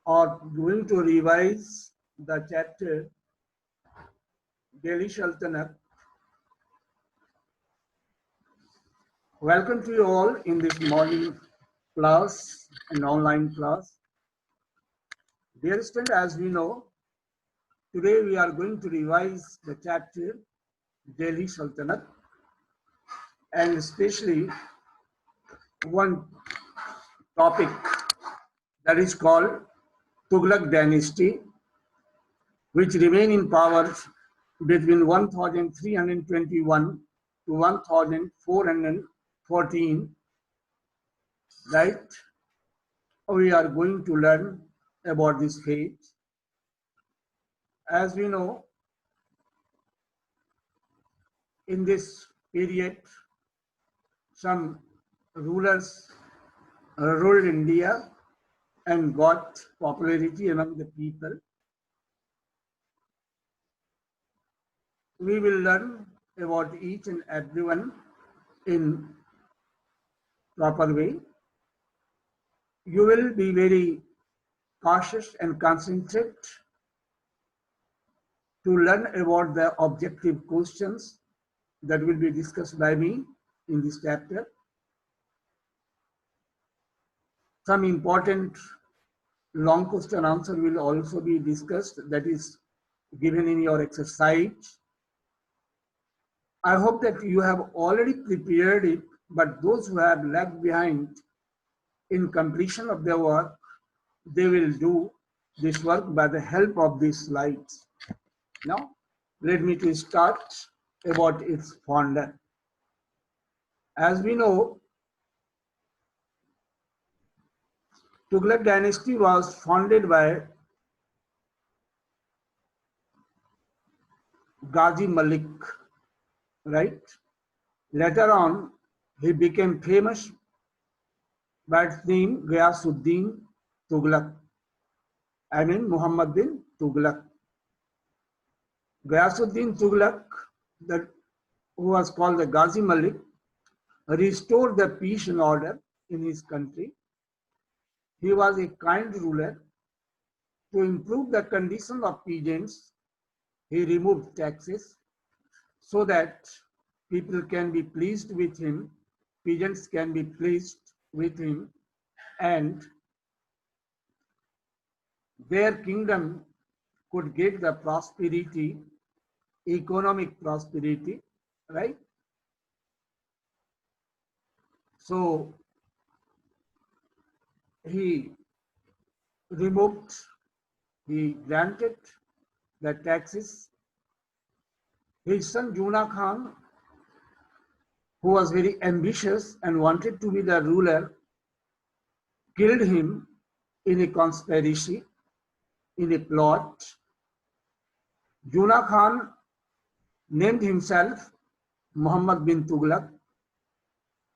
are going to revise the chapter Delhi Sultanate. Welcome to you all in this morning class and online class. Dear students, as we know, today we are going to revise the chapter Delhi Sultanate, and especially one topic that is called Tughlaq dynasty, which remained in power between 1321 to 1414, right? We are going to learn about this fate. As we know, in this period, some rulers ruled India and got popularity among the people. We will learn about each and everyone in proper way. You will be very cautious and concentrate to learn about the objective questions that will be discussed by me in this chapter. Some important long question answer will also be discussed, that is given in your exercise. I hope that you have already prepared it, but those who have lagged behind in completion of their work, they will do this work by the help of these slides. Now, let me to start about its founder. As we know, Tughlaq dynasty was founded by Ghazi Malik, right? Later on, he became famous by his name Ghiyasuddin Tughlaq. I mean Muhammad bin Tughlaq. Ghiyasuddin Tughlaq, who was called the Ghazi Malik, restored the peace and order in his country. He was a kind ruler. To improve the condition of peasants, he removed taxes so that people can be pleased with him, peasants can be pleased with him, and their kingdom could get the prosperity, economic prosperity, right? So he removed, he granted the taxes. His son Juna Khan, who was very ambitious and wanted to be the ruler, killed him in a conspiracy, in a plot. Juna Khan named himself Muhammad bin Tughlaq,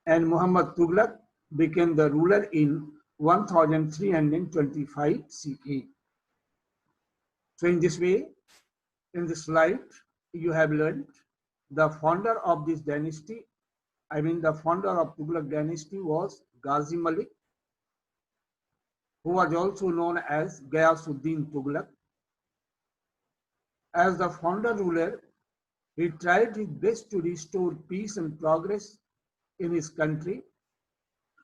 and Muhammad Tughlaq became the ruler in 1325 CE. So in this way, in this slide, you have learned the founder of this dynasty, I mean the founder of Tughlaq dynasty was Ghazi Malik, who was also known as Ghiyasuddin Tughlaq. As the founder ruler, he tried his best to restore peace and progress in his country.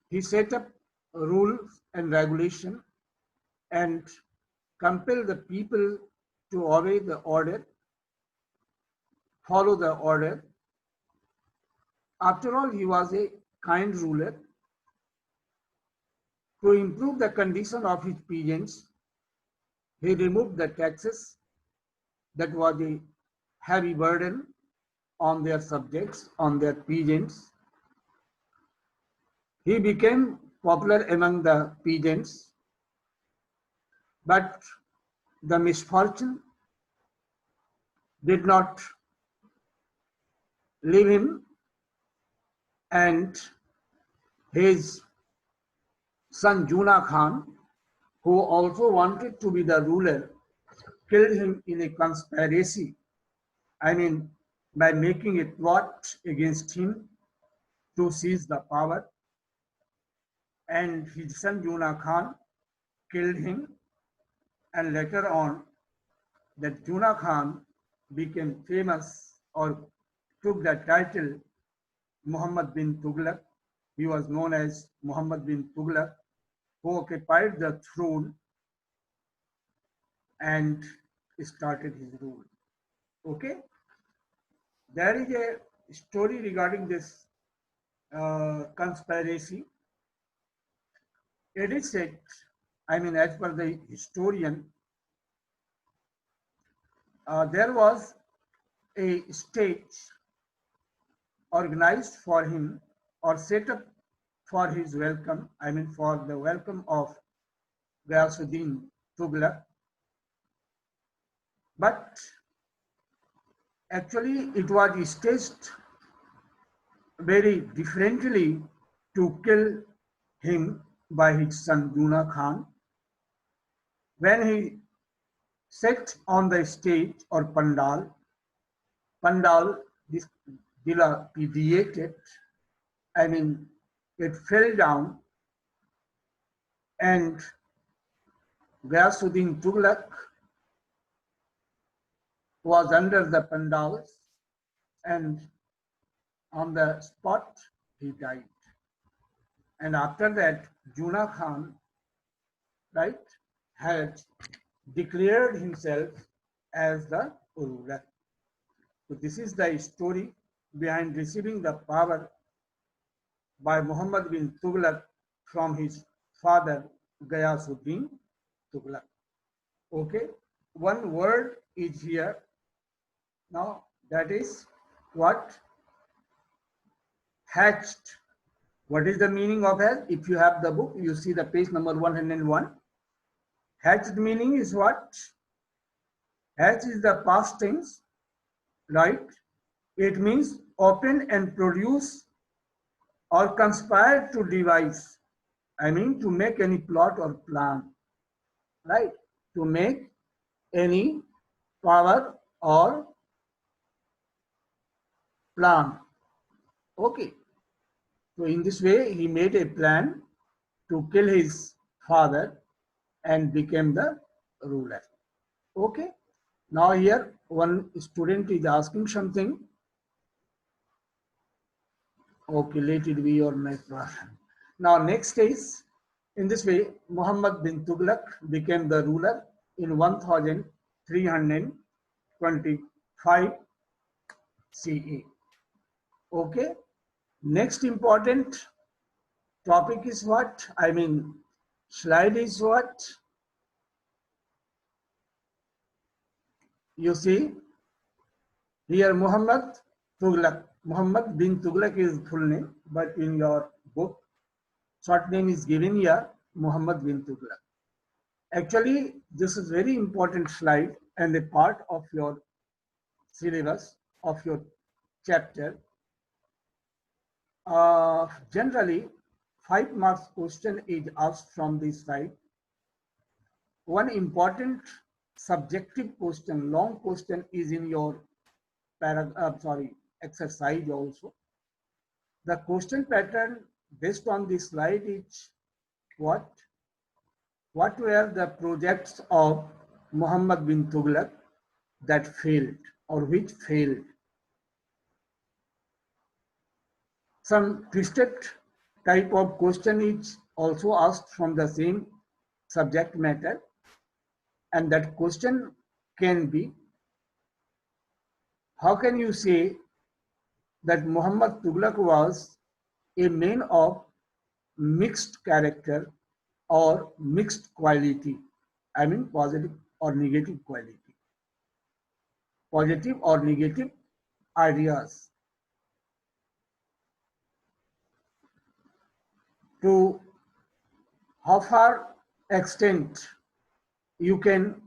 He set up rules and regulation and compelled the people to obey the order, follow the order. After all, he was a kind ruler. To improve the condition of his peasants, he removed the taxes that was a heavy burden on their subjects, on their peasants. He became popular among the peasants, but the misfortune did not leave him, and his son Juna Khan, who also wanted to be the ruler, killed him in a conspiracy. I mean, by making a plot against him to seize the power. And his son Juna Khan killed him and later on that Juna Khan became famous or took the title Muhammad bin Tughlaq. He was known as Muhammad bin Tughlaq, who occupied the throne and started his rule. Okay, there is a story regarding this conspiracy. It is said, I mean, as per the historian, there was a stage organized for him or set up for his welcome, I mean, for the welcome of Ghiyasuddin Tughlaq. But actually, it was staged very differently to kill him by his son Juna Khan. When he sat on the stage or pandal dilapidated, I mean, it fell down and Ghiyasuddin Tughlaq was under the pandals and on the spot he died. And after that, Juna Khan, right, had declared himself as the ruler. So this is the story behind receiving the power by Muhammad bin Tughlaq from his father Ghiyasuddin Tughlaq. Okay, one word is here. Now that is what? Hatched. What is the meaning of hatch? If you have the book, you see the page number 101. Hatched meaning is what? Hatch is the past tense, right? It means open and produce or conspire to devise. I mean to make any plot or plan, right? To make any power or plan. Okay. So in this way, he made a plan to kill his father and became the ruler. Okay. Now here one student is asking something. Okay, let it be your next one. Now next is, in this way, Muhammad bin Tughlaq became the ruler in 1325 CE. Okay. Next important topic is what? I mean, slide is what? You see, here Muhammad Tughlaq. Muhammad bin Tughlaq is full name, but in your book, short name is given here, Muhammad bin Tughlaq. Actually, this is very important slide and a part of your syllabus, of your chapter. Generally, 5 marks question is asked from this slide. One important subjective question, long question is in your exercise also. The question pattern based on this slide is what? What were the projects of Muhammad bin Tughlaq that failed or which failed? Some twisted type of question is also asked from the same subject matter, and that question can be, how can you say that Muhammad Tughlaq was a man of mixed character or mixed quality? I mean positive or negative quality, positive or negative ideas. To how far extent you can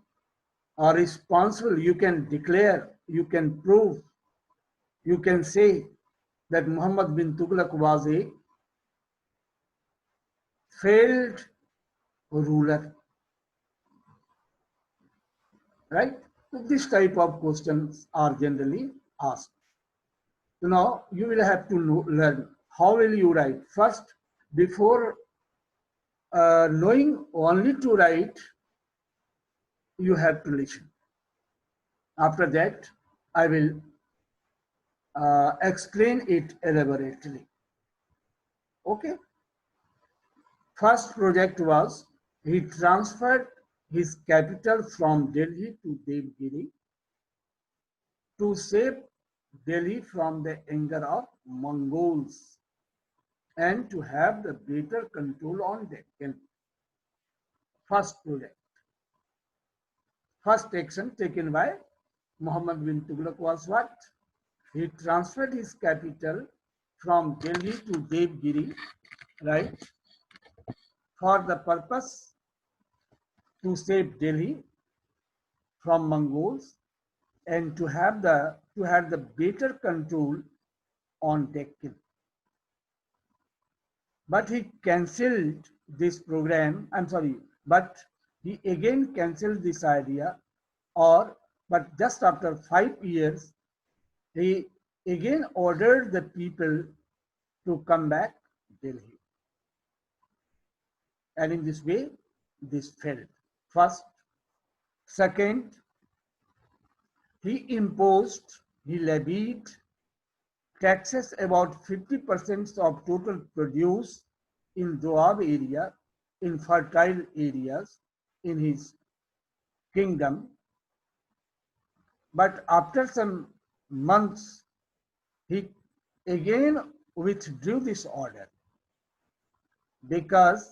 are responsible, you can declare, you can prove, you can say that Muhammad bin Tughlaq was a failed ruler, right? So this type of questions are generally asked. So now you will have to learn how will you write. First, before knowing only to write, you have to listen. After that, I will explain it elaborately. Okay. First project was he transferred his capital from Delhi to Devgiri to save Delhi from the anger of Mongols and to have the better control on Deccan. First project. First action taken by Muhammad bin Tughlaq was what? He transferred his capital from Delhi to Devgiri, right, for the purpose to save Delhi from Mongols and to have the better control on Deccan. But he cancelled this program. I'm sorry, but he again cancelled this idea, but just after 5 years, he again ordered the people to come back to Delhi. And in this way, this failed. First. Second, he levied taxes about 50% of total produce in Doab area, in fertile areas in his kingdom. But after some months, he again withdrew this order because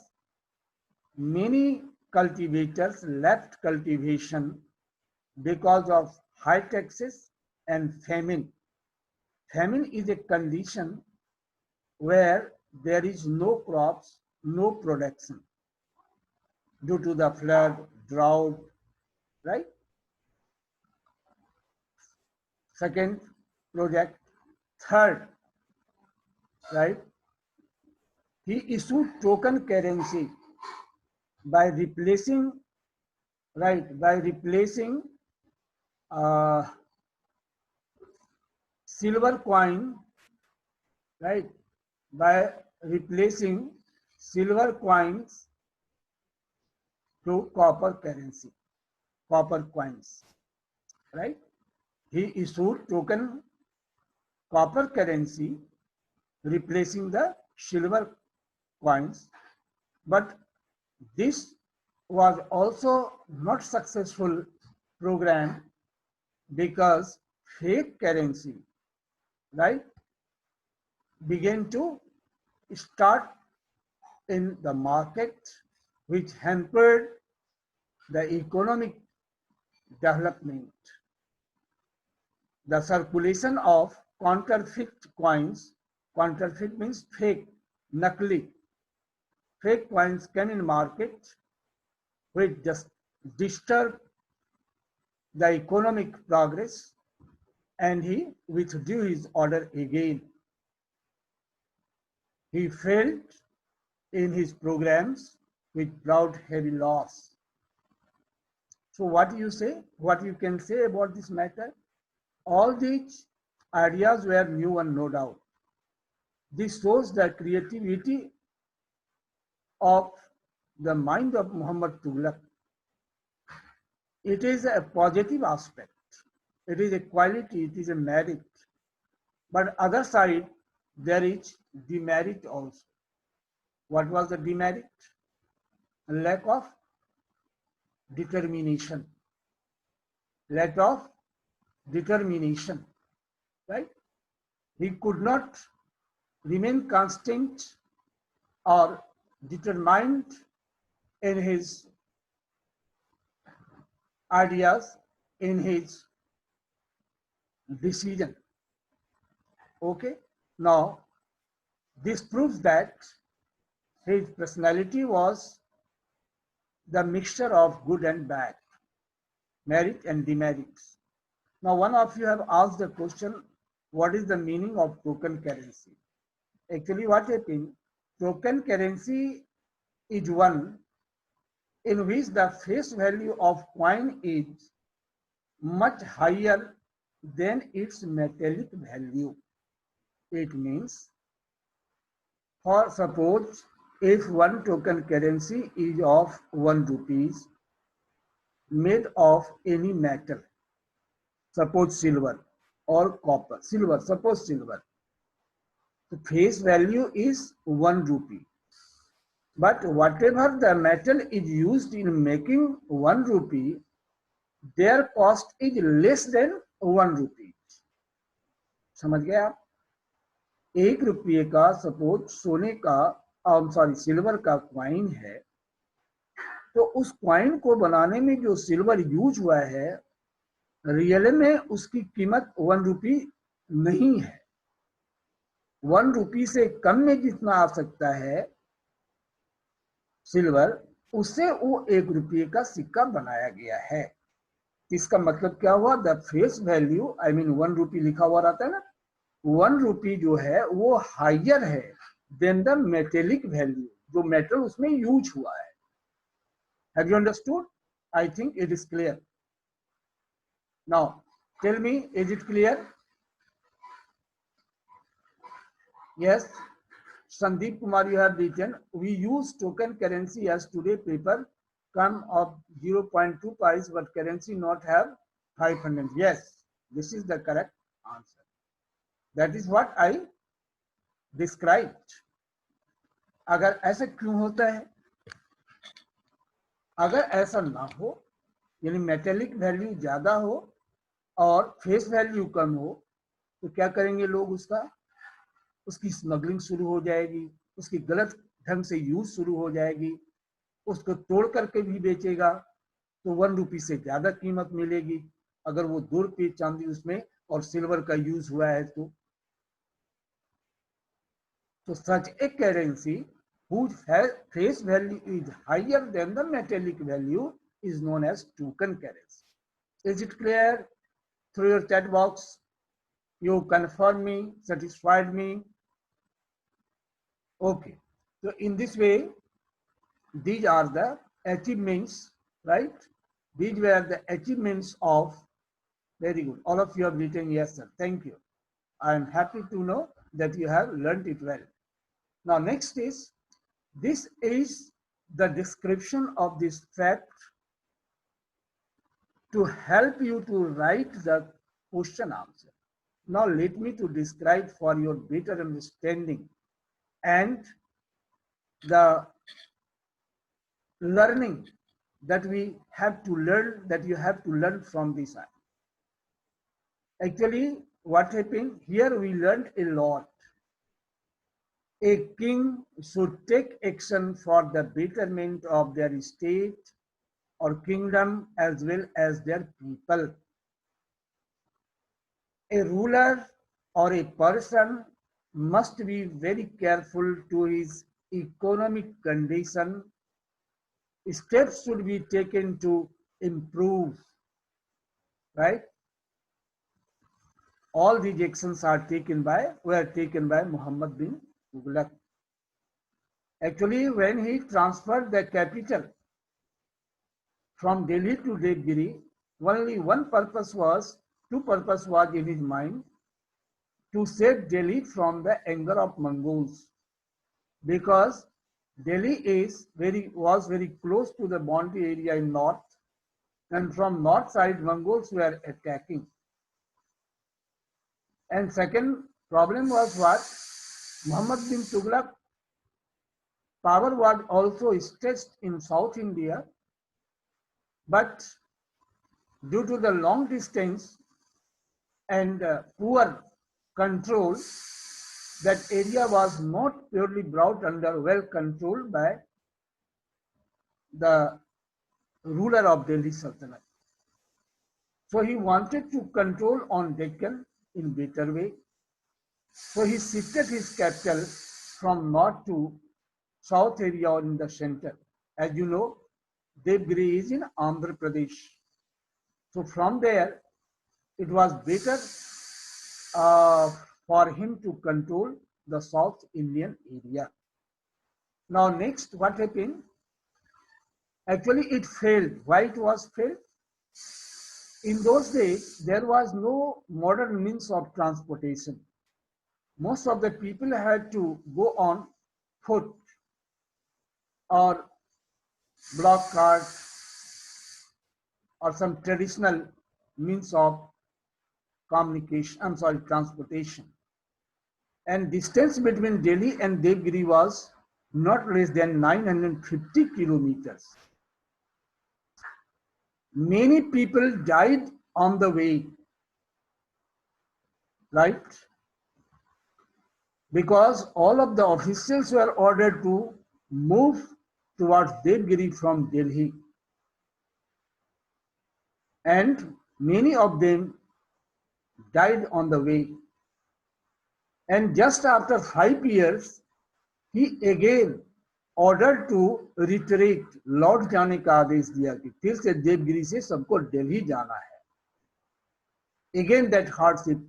many cultivators left cultivation because of high taxes and famine. Famine is a condition where there is no crops, no production due to the flood, drought, right? Second project. Third, right? He issued token currency by replacing, uh, silver coin, right? By replacing silver coins to copper currency, copper coins, right? He issued token copper currency replacing the silver coins, but this was also not successful program because fake currency, right, began to start in the market, which hampered the economic development. The circulation of counterfeit coins, counterfeit means fake, nakli, fake coins came in market, which just disturbed the economic progress, and he withdrew his order again. He failed in his programs, which brought heavy loss. So what do you say? What you can say about this matter? All these ideas were new and no doubt. This shows the creativity of the mind of Muhammad Tughlaq. It is a positive aspect. It is a quality, it is a merit. But other side, there is demerit also. What was the demerit? A lack of determination. Lack of determination, right? He could not remain constant or determined in his ideas, in his decision. Okay, now this proves that his personality was the mixture of good and bad, merit and demerits. Now, one of you have asked the question, what is the meaning of token currency? Actually, what happened? Token currency is one in which the face value of coin is much higher than its metallic value. It means, for suppose, if one token currency is of 1 rupees, made of any metal, suppose silver or copper, silver, suppose silver. The face value is 1 rupee. But whatever the metal is used in making 1 rupee, their cost is less than 1 rupee. समझ गए आप? 1 रुपये का suppose सोने का sorry silver का coin है, तो उस क्वाइन को बनाने में जो सिल्वर यूज हुआ है रियल में उसकी कीमत 1 रुपी नहीं है। 1 रुपी से कम में जितना आ सकता है सिल्वर, उससे वो 1 रुपये का सिक्का बनाया गया है। इसका मतलब क्या हुआ? The face value I mean 1 रुपी लिखा हुआ रहता है ना, 1 रुपी जो है वो हायर है देन द मेटेलिक वैल्यू, जो मेटल उसमें यूज हुआ है। Have you understood? I think it is clear. Now, tell me, is it clear? Yes. Sandeep Kumar, you have written, we use token currency as today paper come of 0.2 pies, but currency not have 500. Yes, this is the correct answer. That is what I described. अगर ऐसा क्यों होता है? अगर ऐसा ना हो, यानी मेटेलिक वैल्यू ज्यादा हो और फेस वैल्यू कम हो, तो क्या करेंगे लोग? उसकी स्मगलिंग शुरू हो जाएगी, उसकी गलत ढंग से यूज शुरू हो जाएगी, उसको तोड़ करके भी बेचेगा तो 1 रुपी से ज्यादा कीमत मिलेगी अगर वो 2 रुपये चांदी उसमें और सिल्वर का यूज हुआ है तो such a currency whose face value is higher than the metallic value is known as token currency. Is it clear? Through your chat box, you confirm me, satisfied me. Okay. So in this way, these are the achievements, right? These were the achievements of, very good. All of you have written yes, sir. Thank you. I am happy to know that you have learned it well. Now next is, this is the description of this fact to help you to write the question answer. Now let me to describe for your better understanding and the learning that we have to learn, that you have to learn from this. Actually, what happened here, we learned a lot. A king should take action for the betterment of their state or kingdom as well as their people. A ruler or a person must be very careful to his economic condition. Steps should be taken to improve, right? All these actions were taken by Muhammad bin Tughlaq. Actually, when he transferred the capital from Delhi to Devgiri, only two purpose was in his mind: to save Delhi from the anger of Mongols, because Delhi was very close to the boundary area in north, and from north side Mongols were attacking. And second problem was what? Muhammad bin Tughlaq power was also stretched in South India, but due to the long distance and poor control, that area was not purely brought under well control by the ruler of Delhi Sultanate. So he wanted to control on Deccan in better way. So he shifted his capital from north to south area or in the center. As you know, Devgiri is in Andhra Pradesh. So from there, it was better for him to control the South Indian area. Now next, what happened? Actually, it failed. Why it was failed? In those days, there was no modern means of transportation. Most of the people had to go on foot or block carts or some traditional means of transportation. And distance between Delhi and Devgiri was not less than 950 kilometers. Many people died on the way, right? Because all of the officials were ordered to move towards Devgiri from Delhi. And many of them died on the way. And just after 5 years, he again ordered to retreat. लौट जाने का आदेश दिया कि फिर से देवगिरी से सबको दिल्ली जाना है. Again that hardship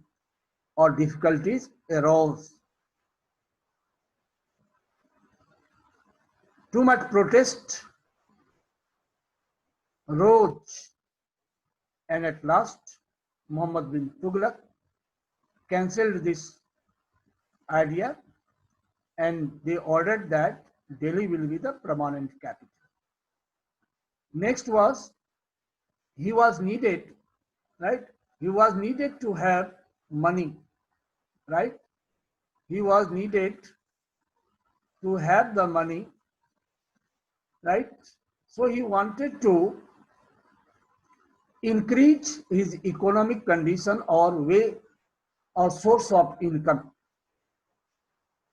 or difficulties arose. Too much protest rose, and at last Muhammad bin Tughlaq cancelled this idea, and they ordered that Delhi will be the permanent capital. Next was, he was needed, right? He was needed to have money, right? He was needed to have the money, right? So he wanted to increase his economic condition or way or source of income.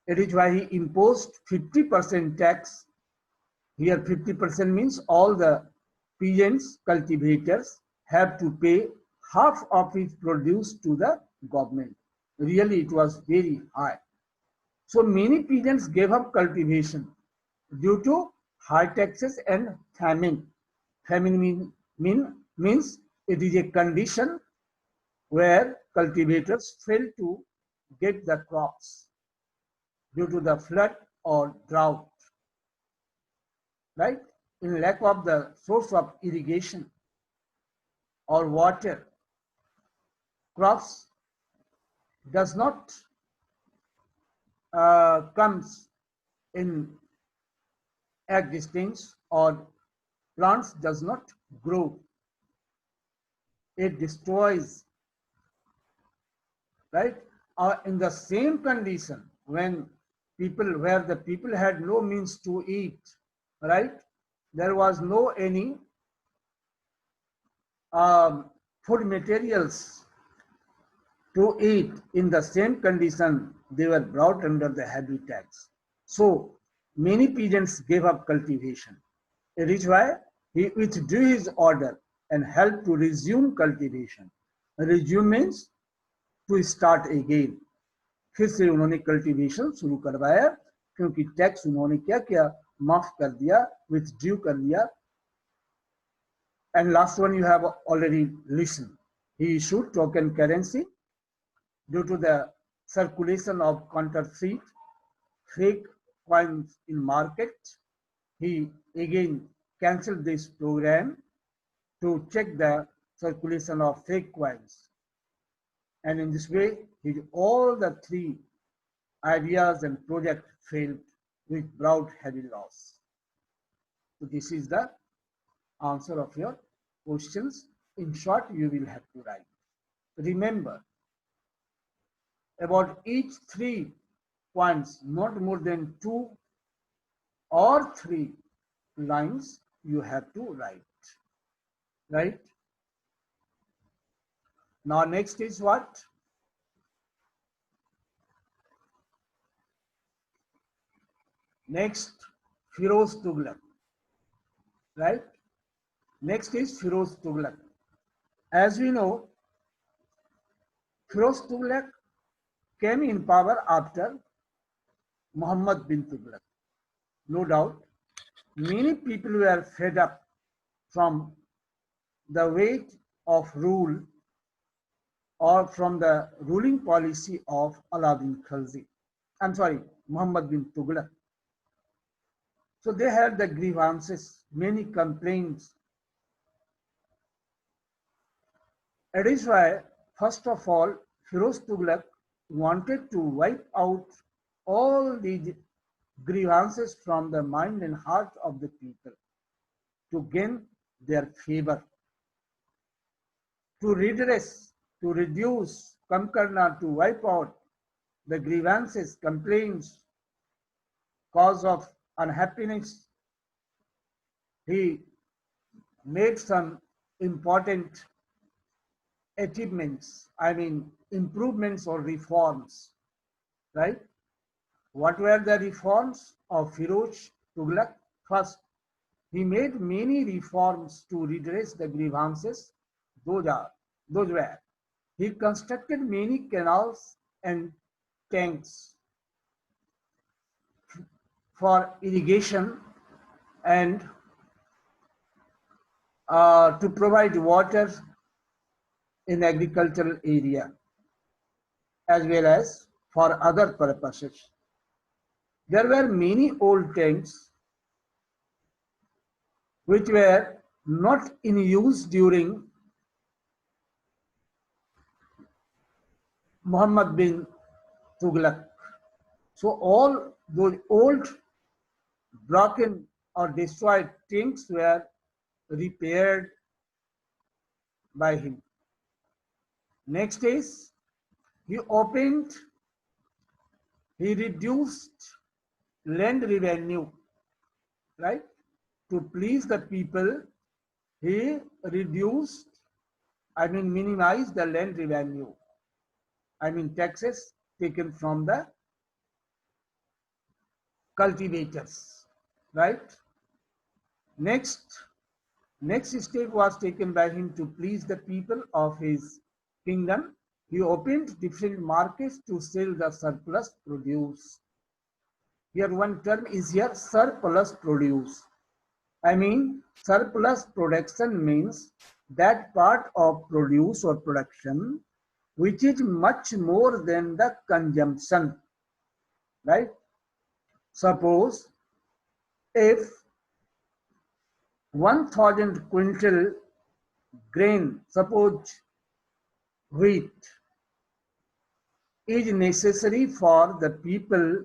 It is why he imposed 50% tax. Here 50% means all the peasants, cultivators have to pay half of his produce to the government. Really it was very high. So many peasants gave up cultivation due to high taxes and famine. Famine means it is a condition where cultivators fail to get the crops due to the flood or drought, right? In lack of the source of irrigation or water, crops does not comes in existence, or plants does not grow. It destroys, right? In the same condition, when where the people had no means to eat, right? There was no any food materials to eat. In the same condition, they were brought under the heavy tax. So many peasants gave up cultivation. It is why he withdrew his order and helped to resume cultivation. Resume means to start again. फिर से उन्होंने cultivation शुरू करवाया, क्योंकि tax उन्होंने क्या किया, माफ कर दिया, विथड्रू कर दिया. And last one you have already listened. He issued token currency due to the circulation of counterfeit fake coins in market. He again cancelled this program to check the circulation of fake coins. And in this way, all the three ideas and projects failed with brought heavy loss. So this is the answer of your questions. In short, you will have to write. Remember, about each 3 points, not more than 2 or 3 lines you have to write. Right? Now next is what? Next, Firoz Tughlaq. Right? Next is Firoz Tughlaq. As we know, Firoz Tughlaq came in power after Muhammad bin Tughlaq. No doubt, many people were fed up from the weight of rule or from the ruling policy of Alauddin Khilji. Muhammad bin Tughlaq. So they had the grievances, many complaints. It is why, first of all, Firoz Tughlaq wanted to wipe out all the grievances from the mind and heart of the people to gain their favor. to redress, to reduce, kam karna, to wipe out the grievances, complaints, cause of unhappiness. He made some important achievements, I mean improvements or reforms, right? What were the reforms of Firoz Tughlaq? First, he made many reforms to redress the grievances. Those were. He constructed many canals and tanks for irrigation and to provide water in agricultural area as well as for other purposes. There were many old tanks which were not in use during Muhammad bin Tughlaq. So all those old broken or destroyed tanks were repaired by him. Next is he reduced land revenue, right? To please the people, he minimized the land revenue. Taxes taken from the cultivators, right? Next step was taken by him to please the people of his kingdom. He opened different markets to sell the surplus produce. Here one term is here, surplus produce. Surplus production means that part of produce or production which is much more than the consumption, right? Suppose if 1,000 quintal grain, suppose wheat, is necessary for the people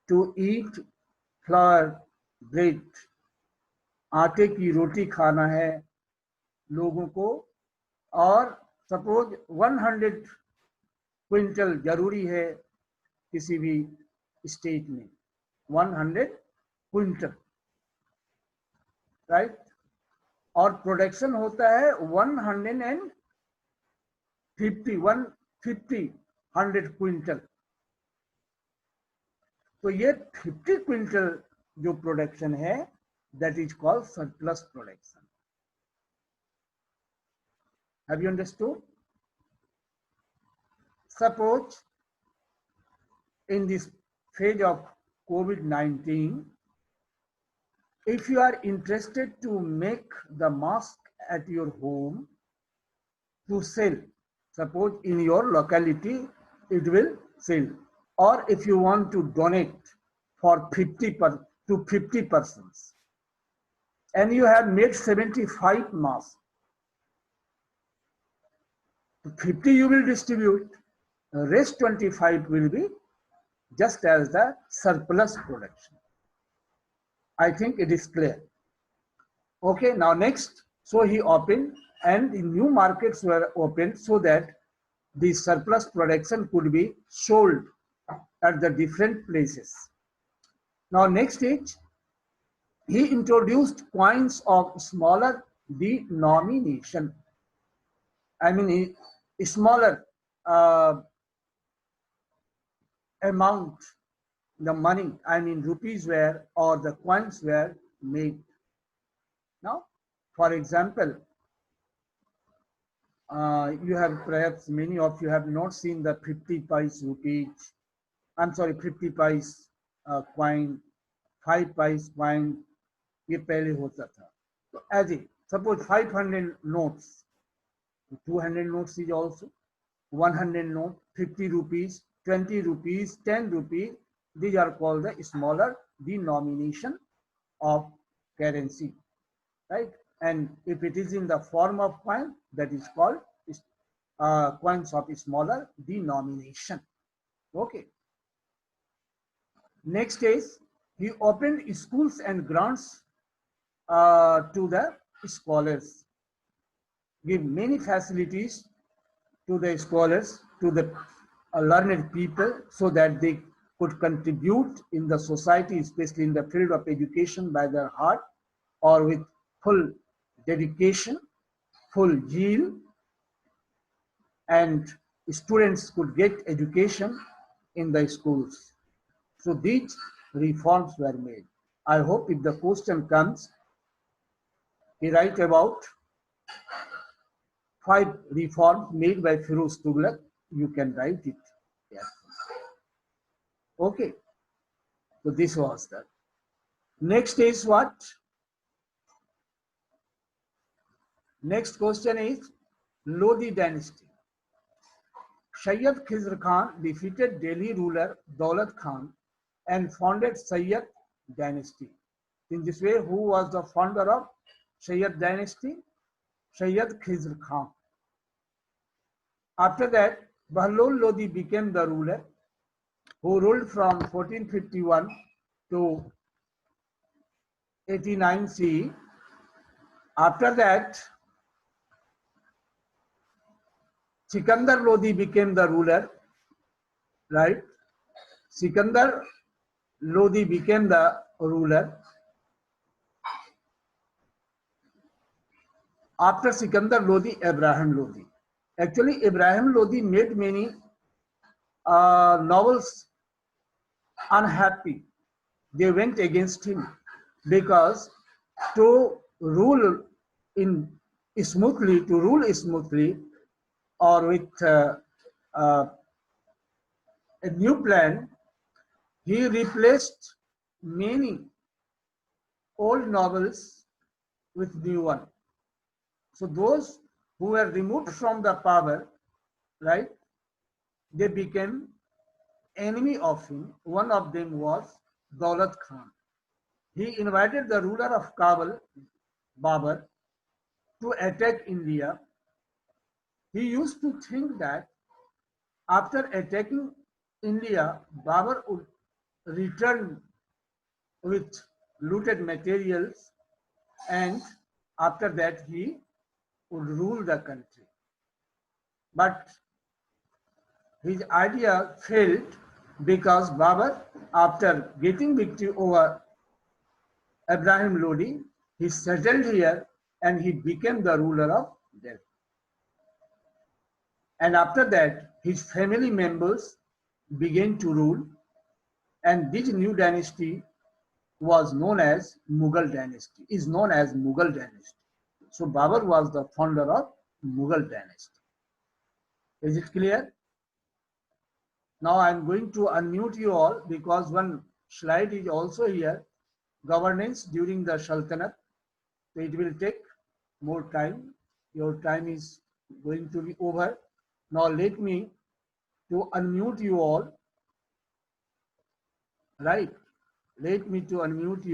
to eat flour bread, आटे की रोटी खाना है लोगों को, और suppose 100 quintal जरूरी है किसी भी स्टेट में, 100 क्विंटल, राइट? और प्रोडक्शन होता है 100 क्विंटल. तो ये 50 क्विंटल जो प्रोडक्शन है, that is called surplus production. Have you understood? Suppose in this phase of COVID-19, if you are interested to make the mask at your home to sell, suppose in your locality it will sell, or if you want to donate for 50 persons, and you have made 75 masks, 50 you will distribute, the rest 25 will be just as the surplus production. I think it is clear. Okay, now next, so he opened and the new markets were opened so that the surplus production could be sold at the different places. Now next stage, he introduced coins of smaller denomination. Smaller amount, the money, rupees were, or the coins were made. Now, for example, you have perhaps many of you have not seen the 50 paise rupees, 50 paise coin, 5 paise coin, ये पहले होता था. So as a suppose 500 notes, 200 notes is also, 100 note, 50 rupees, 20 rupees, 10 rupees, these are called the smaller denomination of currency, right? And if it is in the form of coin, that is called coins of smaller denomination. Okay. Next is he opened schools and grants to the scholars. give many facilities to the scholars, to the learned people, so that they could contribute in the society, especially in the field of education, by their heart or with full dedication, full zeal, and students could get education in the schools. So these reforms were made. I hope if the question comes, he write about 5 reforms made by Firoz Tughlaq, you can write it. Yes. Okay. So this was that. Next is what? Next question is Lodi dynasty. Sayyid Khizr Khan defeated Delhi ruler Daulat Khan and founded Sayyid dynasty. In this way, who was the founder of Sayyid dynasty? Sayyid Khizr Khan. After that, Bahlol Lodi became the ruler who ruled from 1451 to 89 CE. After that, Sikandar Lodi became the ruler, right? Sikandar Lodi became the ruler. After Sikandar Lodi, Ibrahim Lodi. Actually, Ibrahim Lodi made many nobles unhappy. They went against him because to rule smoothly, or with uh, a new plan, he replaced many old novels with new one. So those who were removed from the power, right, they became enemy of him. One of them was Daulat Khan. He invited the ruler of Kabul, Babur, to attack India. He used to think that after attacking India, Babur would return with looted materials, and after that he would rule the country. But his idea failed because Babur, after getting victory over Ibrahim Lodi, he settled here and he became the ruler of Delhi. And after that, his family members began to rule, and this new dynasty was known as Mughal dynasty, is known as Mughal dynasty. So Babur was the founder of Mughal dynasty. Is it clear? Now I am going to unmute you all because one slide is also here, governance during the Sultanate. So it will take more time. Your time is going to be over. Now let me to unmute you all, right? Let me to unmute you.